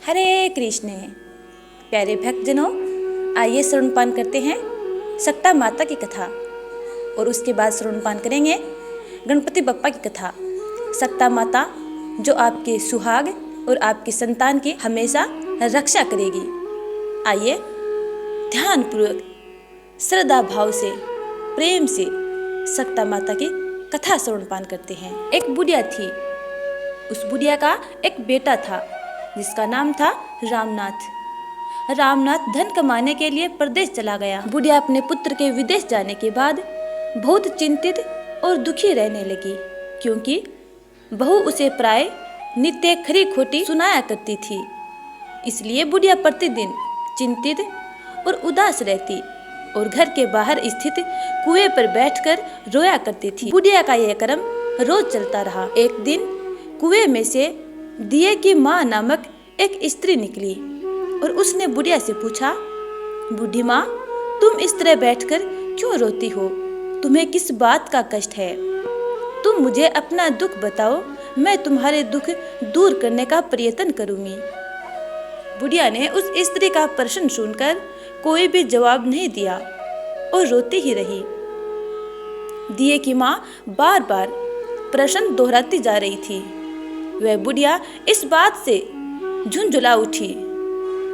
हरे कृष्ण। प्यारे भक्तजनों, आइए श्रवणपान करते हैं सक्ता माता की कथा और उसके बाद श्रवणपान करेंगे गणपति बप्पा की कथा। सक्ता माता जो आपके सुहाग और आपकी संतान की हमेशा रक्षा करेगी। आइए ध्यानपूर्वक श्रद्धा भाव से प्रेम से सक्ता माता की कथा श्रवणपान करते हैं। एक बुढ़िया थी। उस बुढ़िया का एक बेटा था जिसका नाम था रामनाथ। रामनाथ धन कमाने के लिए प्रदेश चला गया। बुढ़िया अपने पुत्र के विदेश जाने के बाद बहुत चिंतित और दुखी रहने लगी, क्योंकि बहू उसे प्राय नित्य खरी खोटी सुनाया करती थी। इसलिए बुढ़िया प्रतिदिन चिंतित और उदास रहती और घर के बाहर स्थित कुएं पर बैठकर रोया करती थी। बुढ़िया का यह क्रम रोज चलता रहा। एक दिन कुएं में से दिए की माँ नामक एक स्त्री निकली और उसने बुढ़िया से पूछा, बूढ़ी माँ, तुम इस तरह बैठकर क्यों रोती हो? तुम्हें किस बात का कष्ट है? तुम मुझे अपना दुख बताओ, मैं तुम्हारे दुख दूर करने का प्रयत्न करूंगी। बुढ़िया ने उस स्त्री का प्रश्न सुनकर कोई भी जवाब नहीं दिया और रोती ही रही। दिए की माँ बार बार प्रश्न दोहराती जा रही थी। वह बुढ़िया इस बात से झुंझुला उठी।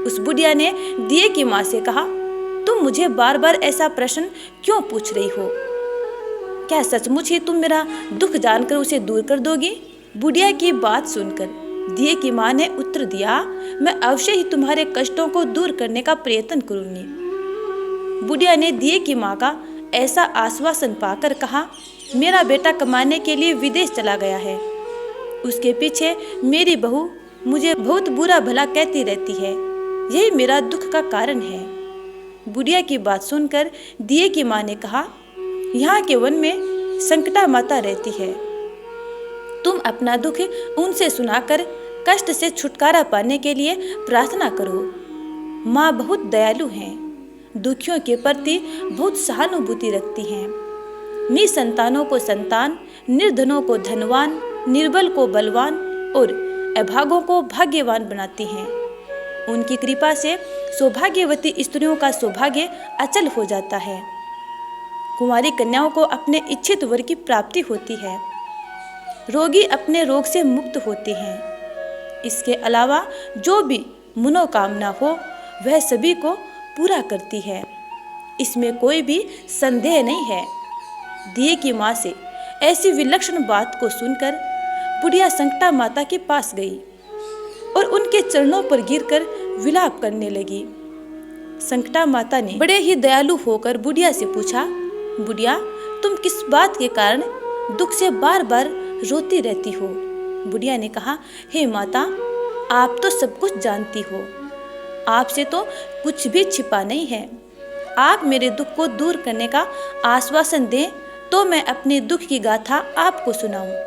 उस बुढ़िया ने दिए की माँ से कहा, तुम मुझे बार बार ऐसा प्रश्न क्यों पूछ रही हो? क्या सचमुच ही तुम मेरा दुख जानकर उसे दूर कर दोगी? बुढ़िया की बात सुनकर दिए की माँ ने उत्तर दिया, मैं अवश्य ही तुम्हारे कष्टों को दूर करने का प्रयत्न करूंगी। बुढ़िया ने दिए की माँ का ऐसा आश्वासन पाकर कहा, मेरा बेटा कमाने के लिए विदेश चला गया है। उसके पीछे मेरी बहू मुझे बहुत बुरा भला कहती रहती है। यही मेरा दुख का कारण है। बुढ़िया की बात सुनकर दिए की माँ ने कहा, यहाँ के वन में संकटा माता रहती है। तुम अपना दुख उनसे सुनाकर कष्ट से छुटकारा पाने के लिए प्रार्थना करो। माँ बहुत दयालु हैं, दुखियों के प्रति बहुत सहानुभूति रखती हैं। निसंतानों को संतान, निर्धनों को धनवान, निर्बल को बलवान और अभागों को भाग्यवान बनाती हैं। उनकी कृपा से सौभाग्यवती स्त्रियों का सौभाग्य अचल हो जाता है। कुंवारी कन्याओं को अपने इच्छित वर की प्राप्ति होती है। रोगी अपने रोग से मुक्त होते हैं। इसके अलावा जो भी मनोकामना हो वह सभी को पूरा करती है। इसमें कोई भी संदेह नहीं है। दिए की माँ से ऐसी विलक्षण बात को सुनकर बुढ़िया संकटा माता के पास गई और उनके चरणों पर गिरकर विलाप करने लगी। संकटा माता ने बड़े ही दयालु होकर बुढ़िया से पूछा, बुढ़िया, तुम किस बात के कारण दुख से बार बार रोती रहती हो? बुढ़िया ने कहा, हे माता, आप तो सब कुछ जानती हो। आपसे तो कुछ भी छिपा नहीं है। आप मेरे दुख को दूर करने का आश्वासन दें तो मैं अपने दुख की गाथा आपको सुनाऊं।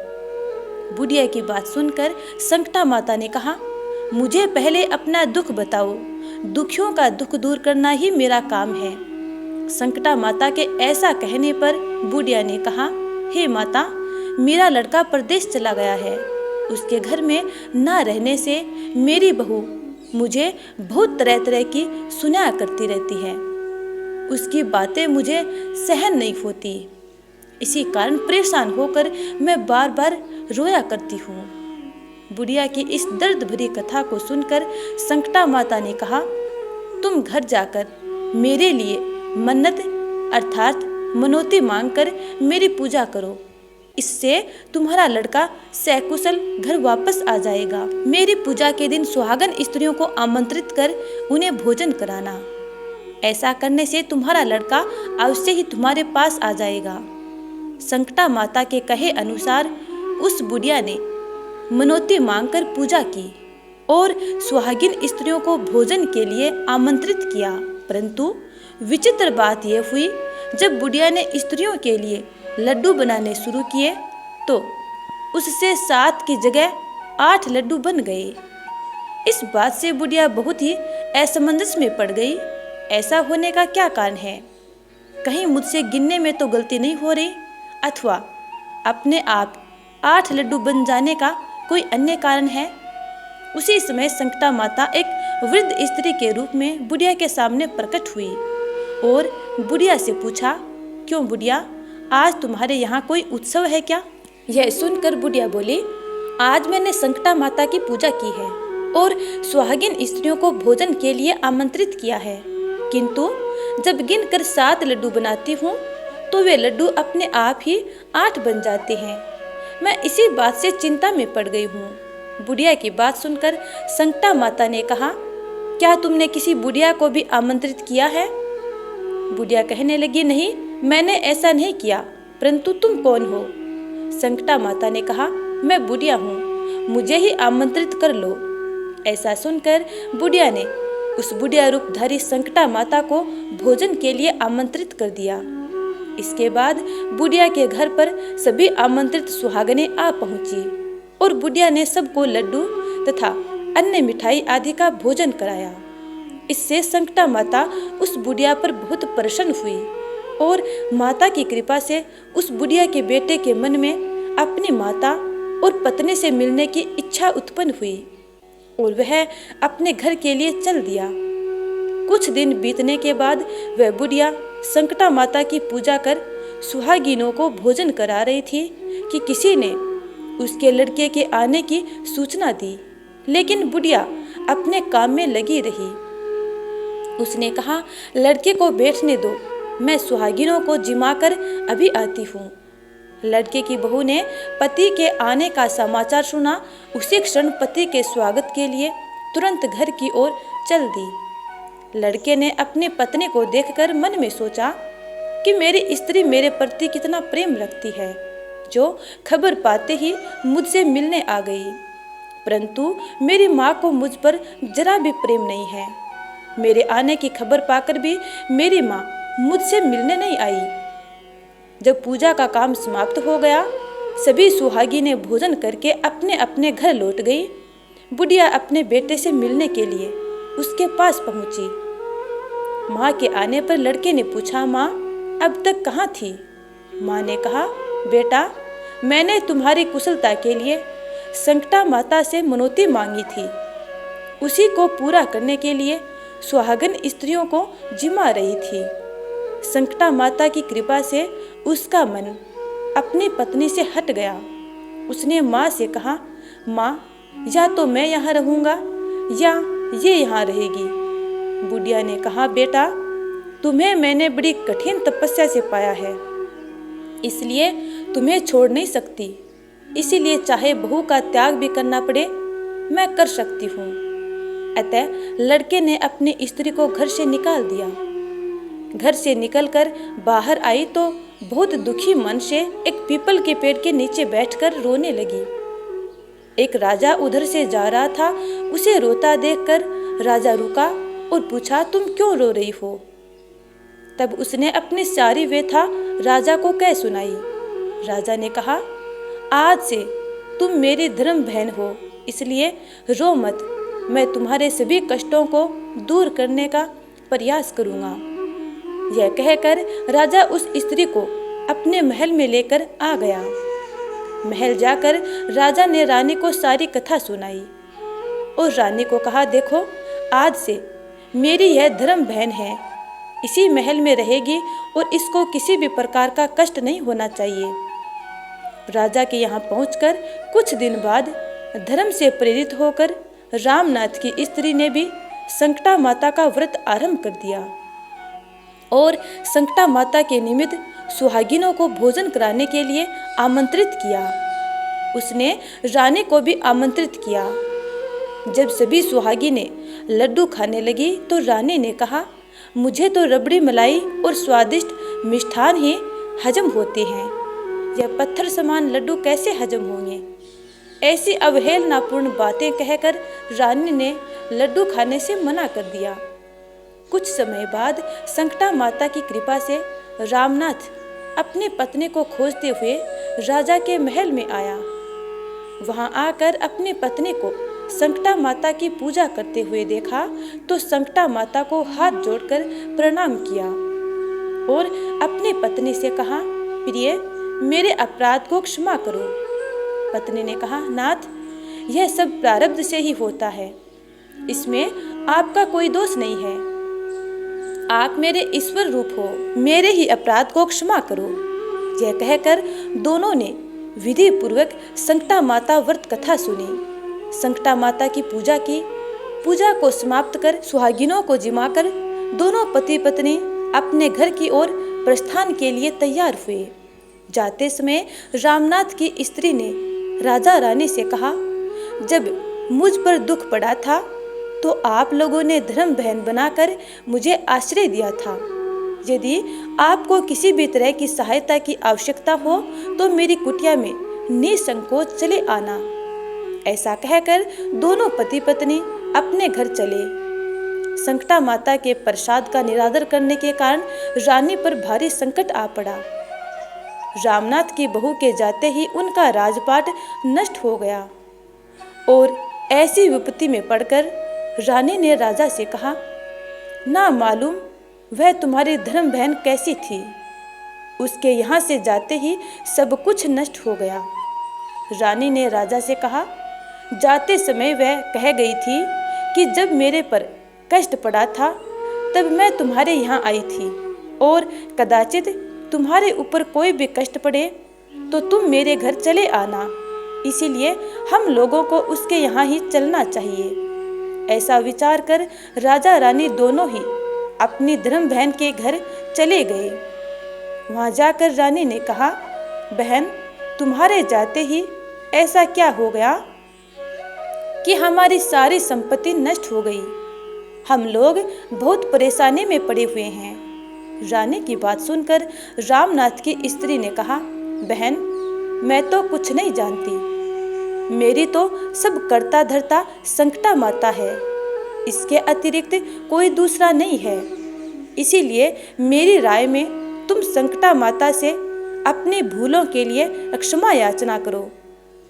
बुढ़िया की बात सुनकर संकटा माता ने कहा, मुझे पहले अपना दुख बताओ। दुखियों का दुख दूर करना ही मेरा काम है। संकटा माता के ऐसा कहने पर बुढ़िया ने कहा, हे माता, मेरा लड़का प्रदेश चला गया है। उसके घर में न रहने से मेरी बहू मुझे बहुत तरह तरह की सुनाया करती रहती है। उसकी बातें मुझे सहन नहीं होती। इसी कारण परेशान होकर मैं बार बार रोया करती हूँ। बुढ़िया की इस दर्द भरी कथा को सुनकर संकटा माता ने कहा, तुम घर जाकर मेरे लिए मन्नत अर्थात मनोती मांगकर मेरी पूजा करो। इससे तुम्हारा लड़का सकुशल घर वापस आ जाएगा। मेरी पूजा के दिन सुहागन स्त्रियों को आमंत्रित कर उन्हें भोजन कराना। ऐसा करने से तुम्हारा लड़का अवश्य ही तुम्हारे पास आ जाएगा। संकटा माता के कहे अनुसार उस बुढ़िया ने मनोती मांगकर पूजा की और सुहागिन स्त्रियों को भोजन के लिए आमंत्रित किया। परंतु विचित्र बात यह हुई, जब बुढ़िया ने स्त्रियों के लिए लड्डू बनाने शुरू किए तो उससे 7 की जगह 8 लड्डू बन गए। इस बात से बुढ़िया बहुत ही असमंजस में पड़ गई। ऐसा होने का क्या कारण है? कहीं मुझसे गिनने में तो गलती नहीं हो रही, अथवा अपने आप 8 लड्डू बन जाने का कोई अन्य कारण है? उसी समय संकटा माता एक वृद्ध स्त्री के रूप में बुढ़िया के सामने प्रकट हुई और बुढ़िया से पूछा, क्यों बुढ़िया, आज तुम्हारे यहाँ कोई उत्सव है क्या? यह सुनकर बुढ़िया बोली, आज मैंने संकटा माता की पूजा की है और सुहागिन स्त्रियों को भोजन के लिए आमंत्रित किया है, किंतु जब गिनकर 7 लड्डू बनाती हूँ तो वे लड्डू अपने आप ही 8 बन जाते हैं। मैं इसी बात से चिंता में पड़ गई हूँ। बुढ़िया की बात सुनकर संकटा माता ने कहा, क्या तुमने किसी बुढ़िया को भी आमंत्रित किया है? बुढ़िया कहने लगी, नहीं, मैंने ऐसा नहीं किया, परंतु तुम कौन हो? संकटा माता ने कहा, मैं बुढ़िया हूँ, मुझे ही आमंत्रित कर लो। ऐसा सुनकर बुढ़िया ने उस बुढ़िया रूपधारी संकटा माता को भोजन के लिए आमंत्रित कर दिया। इसके बाद बुढ़िया के घर पर सभी आमंत्रित सुहागनें आ पहुंची और बुढ़िया ने सबको लड्डू तथा अन्य मिठाई आदि का भोजन कराया। इससे संकटा माता उस बुढ़िया पर बहुत प्रसन्न हुई और माता की कृपा से उस बुढ़िया के बेटे के मन में अपनी माता और पत्नी से मिलने की इच्छा उत्पन्न हुई और वह अपने घर के लिए चल दिया। कुछ दिन बीतने के बाद वह बुढ़िया संकटा माता की पूजा कर सुहागिनों को भोजन करा रही थी कि किसी ने उसके लड़के के आने की सूचना दी, लेकिन बुढ़िया अपने काम में लगी रही। उसने कहा, लड़के को बैठने दो, मैं सुहागिनों को जिमा कर अभी आती हूँ। लड़के की बहू ने पति के आने का समाचार सुना। उसी क्षण पति के स्वागत के लिए तुरंत घर की ओर चल दी। लड़के ने अपनी पत्नी को देखकर मन में सोचा कि मेरी स्त्री मेरे प्रति कितना प्रेम रखती है, जो खबर पाते ही मुझसे मिलने आ गई, परंतु मेरी माँ को मुझ पर जरा भी प्रेम नहीं है। मेरे आने की खबर पाकर भी मेरी माँ मुझसे मिलने नहीं आई। जब पूजा का काम समाप्त हो गया, सभी सुहागिनें भोजन करके अपने अपने घर लौट गई। बुढ़िया अपने बेटे से मिलने के लिए उसके पास पहुंची। माँ के आने पर लड़के ने पूछा, माँ अब तक कहाँ थी? माँ ने कहा, बेटा मैंने तुम्हारी कुशलता के लिए संकटा माता से मनौती मांगी थी, उसी को पूरा करने के लिए सुहागन स्त्रियों को जिमा रही थी। संकटा माता की कृपा से उसका मन अपनी पत्नी से हट गया। उसने माँ से कहा, माँ या तो मैं यहाँ रहूँगा या ये यहाँ रहेगी। बुढ़िया ने कहा, बेटा तुम्हें मैंने बड़ी कठिन तपस्या से पाया है, इसलिए तुम्हें छोड़ नहीं सकती, इसीलिए चाहे बहू का त्याग भी करना पड़े मैं कर सकती हूँ। अतः लड़के ने अपनी स्त्री को घर से निकाल दिया। घर से निकलकर बाहर आई तो बहुत दुखी मन से एक पीपल के पेड़ के नीचे बैठकर रोने लगी। एक राजा उधर से जा रहा था, उसे रोता देखकर राजा रुका और पूछा, तुम क्यों रो रही हो? तब उसने अपनी सारी व्यथा राजा को कह सुनाई। राजा ने कहा, आज से तुम मेरी धर्म बहन हो, इसलिए रो मत, मैं तुम्हारे सभी कष्टों को दूर करने का प्रयास करूँगा। यह कहकर राजा उस स्त्री को अपने महल में लेकर आ गया। महल जाकर राजा ने रानी को सारी कथा सुनाई और रानी को कहा, देखो आज से मेरी यह धर्म बहन है, इसी महल में रहेगी और इसको किसी भी प्रकार का कष्ट नहीं होना चाहिए। राजा के यहाँ पहुंचकर कुछ दिन बाद धर्म से प्रेरित होकर रामनाथ की स्त्री ने भी संकटा माता का व्रत आरंभ कर दिया और संकटा माता के निमित्त सुहागिनों को भोजन कराने के लिए आमंत्रित किया। उसने रानी को भी आमंत्रित किया। जब सभी सुहागिनें लड्डू खाने लगी तो रानी ने कहा, मुझे तो रबड़ी मलाई और स्वादिष्ट मिष्ठान ही हजम होते हैं, यह पत्थर समान लड्डू कैसे हजम होंगे? ऐसी अवहेलनापूर्ण बातें कहकर रानी ने लड्डू खाने से मना कर दिया। कुछ समय बाद संकटा माता की कृपा से रामनाथ अपनी पत्नी को खोजते हुए राजा के महल में आया। वहां आकर अपनी पत्नी को संकटा माता की पूजा करते हुए देखा तो संकटा माता को हाथ जोड़कर प्रणाम किया और अपनी पत्नी से कहा, प्रिय मेरे अपराध को क्षमा करो। पत्नी ने कहा, नाथ यह सब प्रारब्ध से ही होता है, इसमें आपका कोई दोष नहीं है। आप मेरे ईश्वर रूप हो, मेरे ही अपराध को क्षमा करो। यह कहकर दोनों ने विधि पूर्वक संकटा माता व्रत कथा सुनी, संकटा माता की पूजा की। पूजा को समाप्त कर सुहागिनों को जिमाकर दोनों पति पत्नी अपने घर की ओर प्रस्थान के लिए तैयार हुए। जाते समय रामनाथ की स्त्री ने राजा रानी से कहा, जब मुझ पर दुख पड़ा था तो आप लोगों ने धर्म बहन बनाकर मुझे आश्रय दिया था। यदि आपको किसी भी तरह की सहायता की आवश्यकता हो तो मेरी कुटिया में निसंकोच चले आना। ऐसा कहकर दोनों पति पत्नी अपने घर चले। संकटा माता के प्रसाद का निरादर करने के कारण रानी पर भारी संकट आ पड़ा। रामनाथ की बहू के जाते ही उनका राजपाट नष्ट हो गया और ऐसी विपत्ति में पड़कर रानी ने राजा से कहा, ना मालूम वह तुम्हारी धर्म बहन कैसी थी, उसके यहाँ से जाते ही सब कुछ नष्ट हो गया। रानी ने राजा से कहा, जाते समय वह कह गई थी कि जब मेरे पर कष्ट पड़ा था तब मैं तुम्हारे यहाँ आई थी और कदाचित तुम्हारे ऊपर कोई भी कष्ट पड़े तो तुम मेरे घर चले आना, इसीलिए हम लोगों को उसके यहाँ ही चलना चाहिए। ऐसा विचार कर राजा रानी दोनों ही अपनी धर्म बहन के घर चले गए। वहां जाकर रानी ने कहा, बहन तुम्हारे जाते ही ऐसा क्या हो गया कि हमारी सारी संपत्ति नष्ट हो गई। हम लोग बहुत परेशानी में पड़े हुए हैं। रानी की बात सुनकर रामनाथ की स्त्री ने कहा, बहन मैं तो कुछ नहीं जानती, मेरी तो सब करता धरता संकटा माता है, इसके अतिरिक्त कोई दूसरा नहीं है। इसीलिए मेरी राय में तुम संकटा माता से अपनी भूलों के लिए क्षमा याचना करो,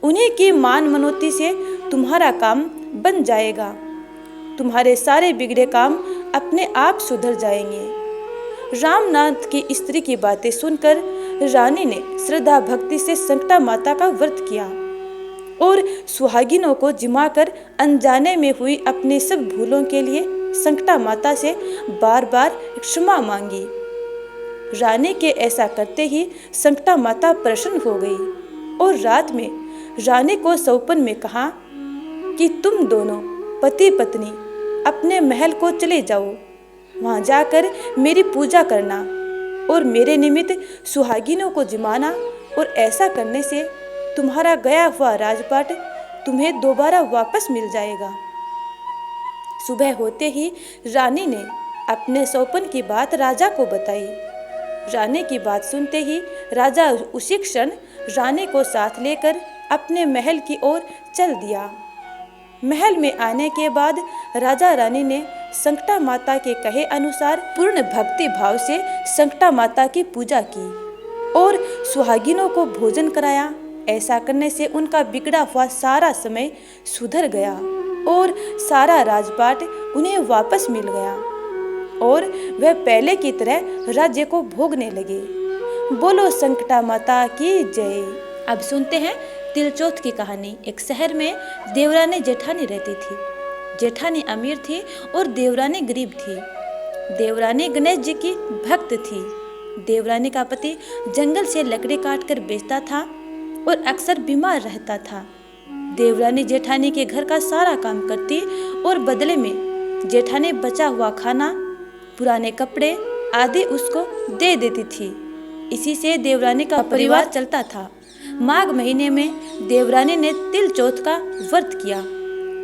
उन्हीं की मान मनोती से तुम्हारा काम बन जाएगा, तुम्हारे सारे बिगड़े काम अपने आप सुधर जाएंगे। रामनाथ की स्त्री की बातें सुनकर रानी ने श्रद्धा भक्ति से संकटा माता का व्रत किया और सुहागिनों को जिमाकर अनजाने में हुई अपनी सब भूलों के लिए संकटा माता से बार बार क्षमा मांगी। रानी के ऐसा करते ही संकटा माता प्रसन्न हो गई और रात में रानी को सौपन में कहा कि तुम दोनों पति पत्नी अपने महल को चले जाओ, वहां जाकर मेरी पूजा करना और मेरे निमित्त सुहागिनों को जिमाना, और ऐसा करने से तुम्हारा गया हुआ राजपाट तुम्हें दोबारा वापस मिल जाएगा। सुबह होते ही रानी ने अपने सौपन की बात राजा को बताई। रानी की बात सुनते ही राजा उसी क्षण रानी को साथ लेकर अपने महल की ओर चल दिया। महल में आने के बाद राजा रानी ने संकटा माता के कहे अनुसार पूर्ण भक्ति भाव से संकटा माता की पूजा की और सुहागिनों को भोजन कराया। ऐसा करने से उनका बिगड़ा हुआ सारा समय सुधर गया और सारा राजपाट उन्हें वापस मिल गया और वह पहले की तरह राज्य को भोगने लगे। बोलो संकटा माता की जय। अब सुनते हैं तिलचौथ की कहानी। एक शहर में देवरानी जेठानी रहती थी। जेठानी अमीर थी और देवरानी गरीब थी। देवरानी गणेश जी की भक्त थी। देवरानी का पति जंगल से लकड़ी काटकर बेचता था और अक्सर बीमार रहता था। देवरानी जेठानी के घर का सारा काम करती और बदले में जेठानी बचा हुआ खाना, पुराने कपड़े आदि उसको दे देती थी। इसी से देवरानी का परिवार चलता था। माघ महीने में देवरानी ने तिल चौथ का व्रत किया।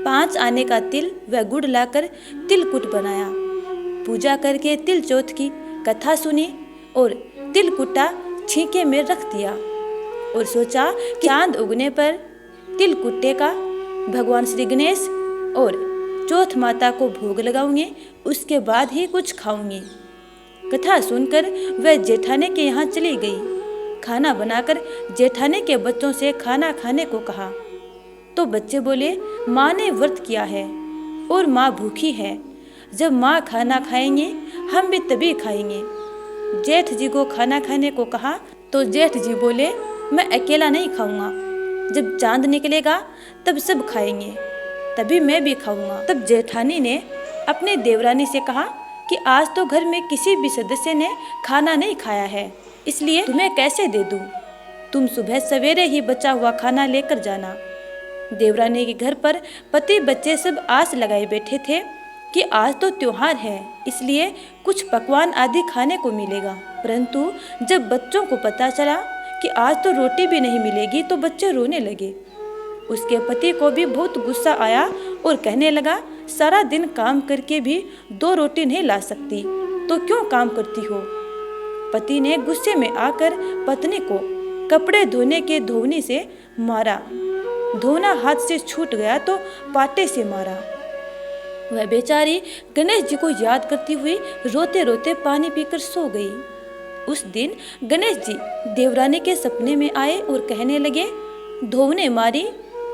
5 आने का तिल व गुड़ लाकर तिलकुट बनाया। पूजा करके तिल चौथ की कथा सुनी और तिलकुटा छींके में रख दिया और सोचा कि चांद उगने पर तिलकुट्टे का भगवान श्री गणेश और चौथ माता को भोग लगाऊंगी, उसके बाद ही कुछ खाऊंगी। कथा सुनकर वह जेठानी के यहाँ चली गई। खाना बनाकर जेठानी के बच्चों से खाना खाने को कहा तो बच्चे बोले, माँ ने व्रत किया है और माँ भूखी है। जब माँ खाना खाएंगे हम भी तभी खाएंगे। जेठ जी को खाना खाने को कहा तो जेठ जी बोले, मैं अकेला नहीं खाऊंगा, जब चांद निकलेगा तब सब खाएंगे, तभी मैं भी खाऊंगा। तब जेठानी ने अपने देवरानी से कहा कि आज तो घर में किसी भी सदस्य ने खाना नहीं खाया है, इसलिए तुम्हें कैसे दे दूं? तुम सुबह सवेरे ही बचा हुआ खाना लेकर जाना। देवरानी के घर पर पति बच्चे सब आस लगाए बैठे थे कि आज तो त्योहार है, इसलिए कुछ पकवान आदि खाने को मिलेगा। परंतु जब बच्चों को पता चला कि आज तो रोटी भी नहीं मिलेगी तो बच्चे रोने लगे। उसके पति को भी बहुत गुस्सा आया और कहने लगा, सारा दिन काम करके भी 2 रोटी नहीं ला सकती तो क्यों काम करती हो? पति ने गुस्से में आकर पत्नी को कपड़े धोने के धोवनी से मारा। धोना हाथ से छूट गया तो पाटे से मारा। वह बेचारी गणेश जी को याद करती हुई रोते रोते पानी पीकर सो गई। उस दिन गणेश जी देवरानी के सपने में आए और कहने लगे, धोवने मारी,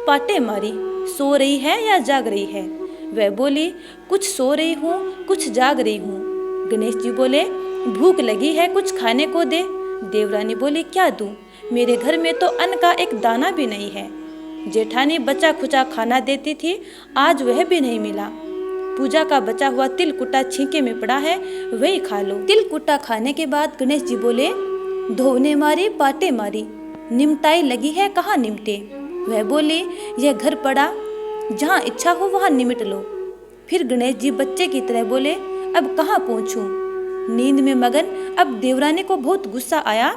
पाटे मारी, सो रही है या जाग रही है? वह बोली, कुछ सो रही हूँ, कुछ जाग रही हूँ। गणेश जी बोले, भूख लगी है, कुछ खाने को दे। देवरानी बोली, क्या दूँ? मेरे घर में तो अन्न का एक दाना भी नहीं है। जेठानी बचा खुचा खाना देती थी, आज वह भी नहीं मिला। पूजा का बचा हुआ तिल कुट्टा छींके में पड़ा है, वही खा लो। तिल कुट्टा खाने के बाद गणेश जी बोले, धोने मारी, पाटे मारी, निमटाई लगी है, कहाँ निमटे? वह बोली, यह घर पड़ा, जहाँ इच्छा हो वहाँ निमट लो। फिर गणेश जी बच्चे की तरह बोले, अब कहाँ पहुँचूं? नींद में मगन अब देवरानी को बहुत गुस्सा आया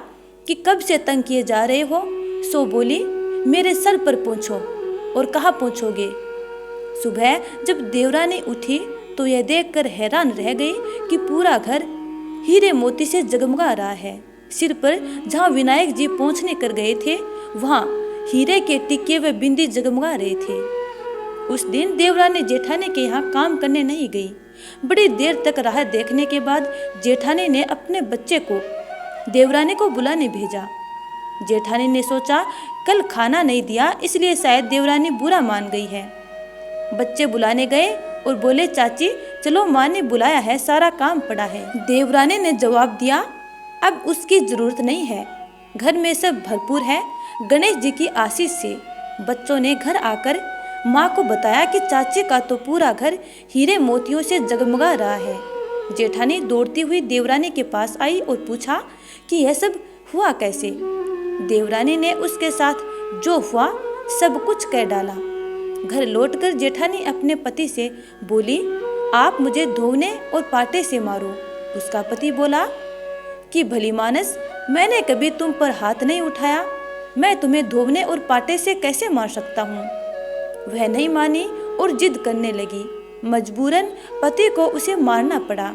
कि कब से तंग किए जा रहे हो। सो बोली, मेरे सर पर पहुँचो। और कहाँ पहुँचोगे? सुबह जब देवरानी उठी तो यह देखकर हैरान रह गई कि पूरा घर हीरे मोती से जगमगा रहा है। सिर पर जहाँ विनायक जी पहुँचने कर गए थे वहाँ हीरे के टिक्के व बिंदी जगमगा रहे थे। उस दिन देवरानी जेठानी के यहाँ काम करने नहीं गई। बड़ी देर तक राह देखने के बाद जेठानी ने अपने बच्चे को देवरानी को बुलाने भेजा। जेठानी ने सोचा, कल खाना नहीं दिया इसलिए शायद देवरानी बुरा मान गई है। बच्चे बुलाने गए और बोले, चाची चलो, माँ ने बुलाया है, सारा काम पड़ा है। देवरानी ने जवाब दिया, अब उसकी जरूरत नहीं है, घर में सब भरपूर है। गणेश जी की आशीष से बच्चों ने घर आकर माँ को बताया कि चाची का तो पूरा घर हीरे मोतियों से जगमगा रहा है। जेठानी दौड़ती हुई देवरानी के पास आई और पूछा कि यह सब हुआ कैसे। देवरानी ने उसके साथ जो हुआ सब कुछ कह डाला। घर लौटकर जेठानी अपने पति से बोली, आप मुझे धोने और पाटे से मारो। उसका पति बोला कि भली मानस, मैंने कभी तुम पर हाथ नहीं उठाया, मैं तुम्हें धोने और पाटे से कैसे मार सकता हूँ? वह नहीं मानी और जिद करने लगी। मजबूरन पति को उसे मारना पड़ा।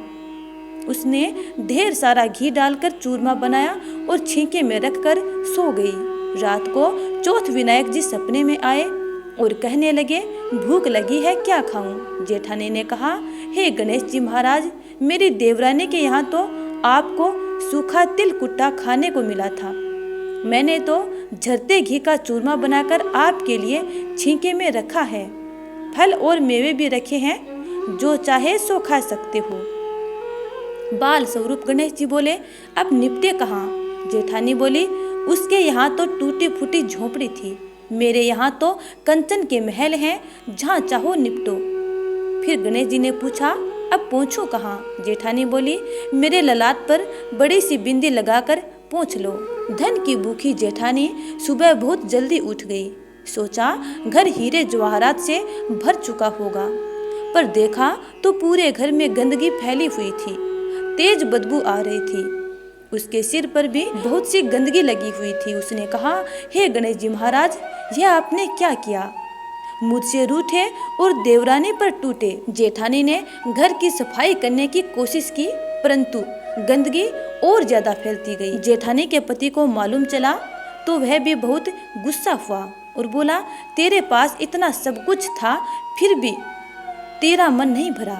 उसने ढेर सारा घी डालकर चूरमा बनाया और छींके में रखकर सो गई। रात को चौथ विनायक जी सपने में आए और कहने लगे, भूख लगी है, क्या खाऊं? जेठानी ने कहा, हे गणेश जी महाराज, मेरी देवरानी के यहाँ तो आपको सूखा तिल कुट्टा खाने को मिला था। मैंने तो झरते घी का चूरमा बनाकर आपके लिए छींके में रखा है। फल और मेवे भी रखे हैं, जो चाहे सो खा सकते हो। बाल स्वरूप गणेश जी बोले, अब निपटे कहाँ? जेठानी बोली, उसके यहाँ तो टूटी फूटी झोपड़ी थी, मेरे यहाँ तो कंचन के महल हैं, जहाँ चाहो निपटो। फिर गणेश जी ने पूछा, अब पहुँचूं कहाँ? जेठानी बोली, मेरे ललाट पर बड़ी सी बिंदी लगाकर पहुँच लो। धन की भूखी जेठानी सुबह बहुत जल्दी उठ गई। सोचा घर हीरे जवाहरात से भर चुका होगा, पर देखा तो पूरे घर में गंदगी फैली हुई थी, तेज बदबू आ रही थी। उसके सिर पर भी बहुत सी गंदगी लगी हुई थी। उसने कहा, हे गणेश जी महाराज, यह आपने क्या किया? मुझसे रूठे और देवरानी पर टूटे। जेठानी ने घर की सफाई करने की कोशिश की, परंतु गंदगी और ज्यादा फैलती गई। जेठानी के पति को मालूम चला तो वह भी बहुत गुस्सा हुआ और बोला, तेरे पास इतना सब कुछ था, फिर भी तेरा मन नहीं भरा।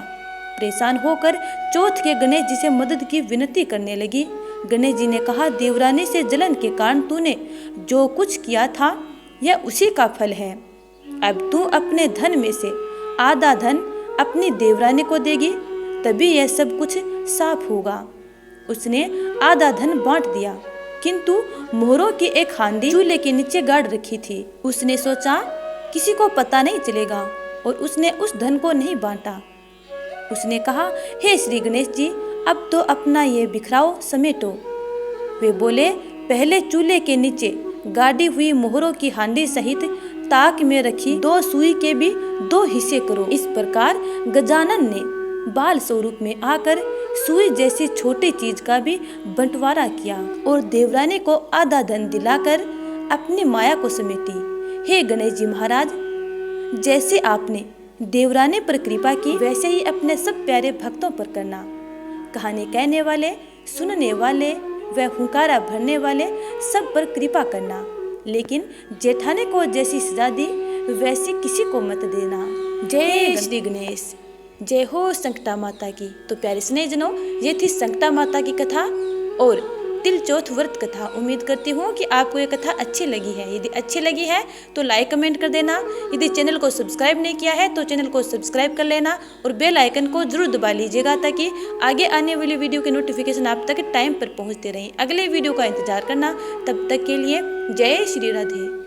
परेशान होकर चौथ के गणेश जी से मदद की विनती करने लगी। गणेश जी ने कहा, देवरानी से जलन के कारण तूने जो कुछ किया था यह उसी का फल है। अब तू अपने धन में से आधा धन अपनी देवरानी को देगी, तभी यह सब कुछ साफ होगा। उसने आधा धन बांट दिया किंतु मोहरों की एक हांडी चूल्हे के नीचे गाड़ रखी थी। उसने सोचा किसी को पता नहीं चलेगा और उसने उस धन को नहीं बांटा। उसने कहा, हे श्री गणेश जी, अब तो अपना ये बिखराव समेटो। वे बोले, पहले चूल्हे के नीचे गाड़ी हुई मोहरों की हांडी सहित ताक में रखी 2 सुई के भी 2 हिस्से करो। इस प्रकार गजानन ने बाल स्वरूप में आकर सुई जैसी छोटी चीज का भी बंटवारा किया और देवरानी को आधा धन दिलाकर अपनी माया को समेटी। हे गणेश जी महाराज, जैसे आपने देवरानी पर कृपा की, वैसे ही अपने सब प्यारे भक्तों पर करना। कहानी कहने वाले, सुनने वाले व हुंकारा भरने वाले सब पर कृपा करना, लेकिन जेठानी को जैसी सजा दी वैसी किसी को मत देना। जय श्री गणेश। जय हो संकटा माता की। तो प्यारे स्नेहजनों, ये थी संकटा माता की कथा और तिल चौथ व्रत कथा। उम्मीद करती हूँ कि आपको ये कथा अच्छी लगी है। यदि अच्छी लगी है तो लाइक कमेंट कर देना। यदि चैनल को सब्सक्राइब नहीं किया है तो चैनल को सब्सक्राइब कर लेना और बेल आइकन को जरूर दबा लीजिएगा ताकि आगे आने वाली वीडियो के नोटिफिकेशन आप तक टाइम पर पहुँचते रहें। अगले वीडियो का इंतजार करना। तब तक के लिए जय श्री राधे।